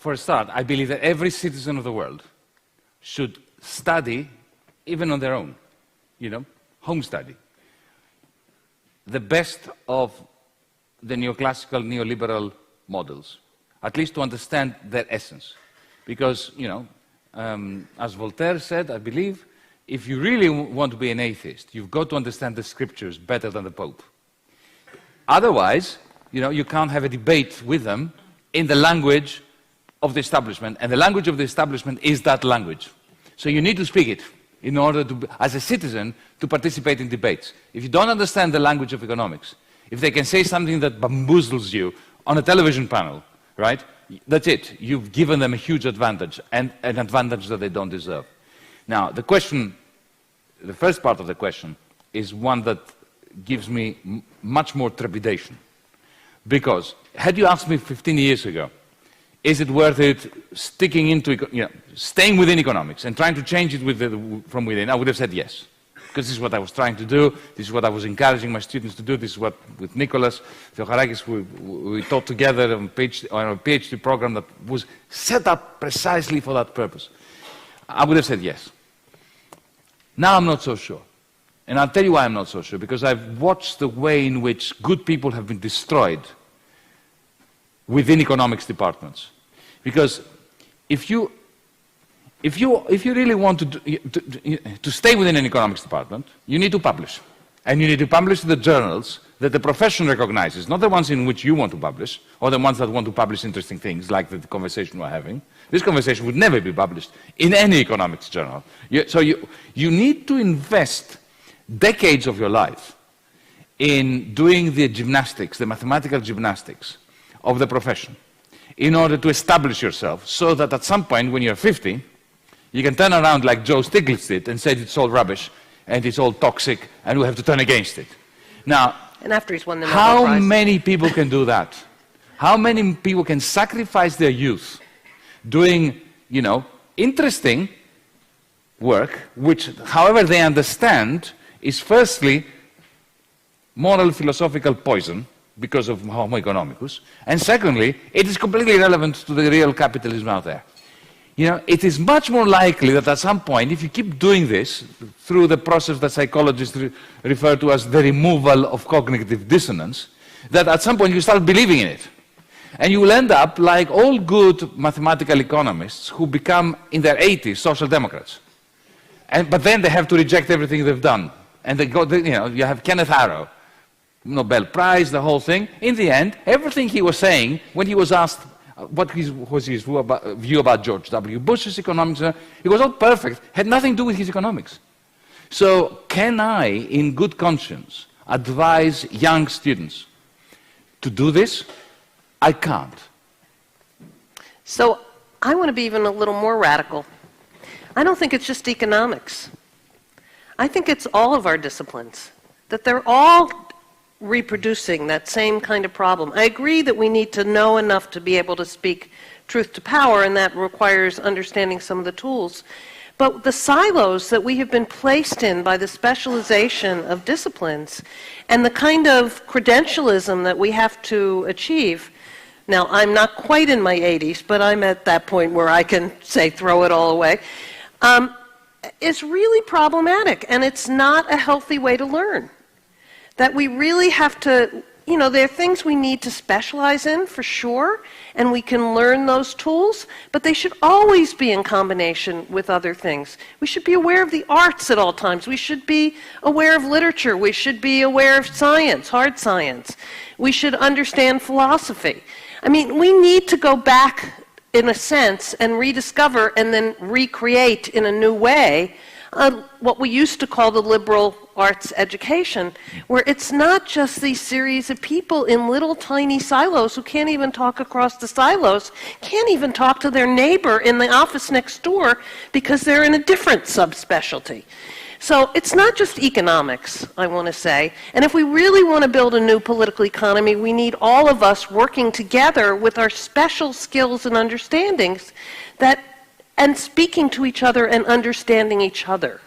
for a start, I believe that every citizen of the world should study, even on their own, home study, the best of the neoclassical, neoliberal models, at least to understand their essence. Because, as Voltaire said, I believe, if you really want to be an atheist, you've got to understand the scriptures better than the Pope. Otherwise, you can't have a debate with them in the language of the establishment, and the language of the establishment is that language. So you need to speak it in order to, as a citizen, to participate in debates. If you don't understand the language of economics, if they can say something that bamboozles you on a television panel, right, that's it. You've given them a huge advantage, and an advantage that they don't deserve. Now, the question, the first part of the question, is one that gives me much more trepidation. Because, had you asked me 15 years ago, is it worth it sticking into, staying within economics and trying to change it from within, I would have said yes. Because this is what I was trying to do, this is what I was encouraging my students to do, this is what, with Nicholas Theocharakis, we taught together on a PhD program that was set up precisely for that purpose. I would have said yes. Now I'm not so sure. And I'll tell you why I'm not so sure, because I've watched the way in which good people have been destroyed within economics departments. Because if you really want to stay within an economics department, you need to publish. And you need to publish the journals that the profession recognizes, not the ones in which you want to publish, or the ones that want to publish interesting things, like the conversation we're having. This conversation would never be published in any economics journal. So you need to invest decades of your life in doing the gymnastics, the mathematical gymnastics of the profession, in order to establish yourself, so that at some point when you're 50, you can turn around like Joe Stiglitz did and say it's all rubbish and it's all toxic and we have to turn against it. Now, and after he's won the Nobel how Prize. many people can do that? How many people can sacrifice their youth doing, interesting work, which, however they understand, is firstly moral philosophical poison because of Homo economicus, and secondly, it is completely irrelevant to the real capitalism out there. It is much more likely that at some point, if you keep doing this through the process that psychologists refer to as the removal of cognitive dissonance, that at some point you start believing in it. And you will end up like all good mathematical economists who become, in their 80s, social democrats. But then they have to reject everything they've done. And they go, you have Kenneth Arrow, Nobel Prize, the whole thing. In the end, everything he was saying, when he was asked what was his view about George W. Bush's economics, it was all perfect, had nothing to do with his economics. So can I, in good conscience, advise young students to do this? I can't. So I want to be even a little more radical. I don't think it's just economics. I think it's all of our disciplines, that they're all reproducing that same kind of problem. I agree that we need to know enough to be able to speak truth to power, and that requires understanding some of the tools. But the silos that we have been placed in by the specialization of disciplines and the kind of credentialism that we have to achieve. Now, I'm not quite in my 80s, but I'm at that point where I can say throw it all away, is really problematic, and it's not a healthy way to learn. That we really have to, there are things we need to specialize in, for sure, and we can learn those tools, but they should always be in combination with other things. We should be aware of the arts at all times. We should be aware of literature. We should be aware of science, hard science. We should understand philosophy. I mean, we need to go back, in a sense, and rediscover and then recreate in a new way what we used to call the liberal arts education, where it's not just these series of people in little tiny silos who can't even talk across the silos, can't even talk to their neighbor in the office next door because they're in a different subspecialty. So it's not just economics, I want to say. And if we really want to build a new political economy, we need all of us working together with our special skills and understandings and speaking to each other and understanding each other.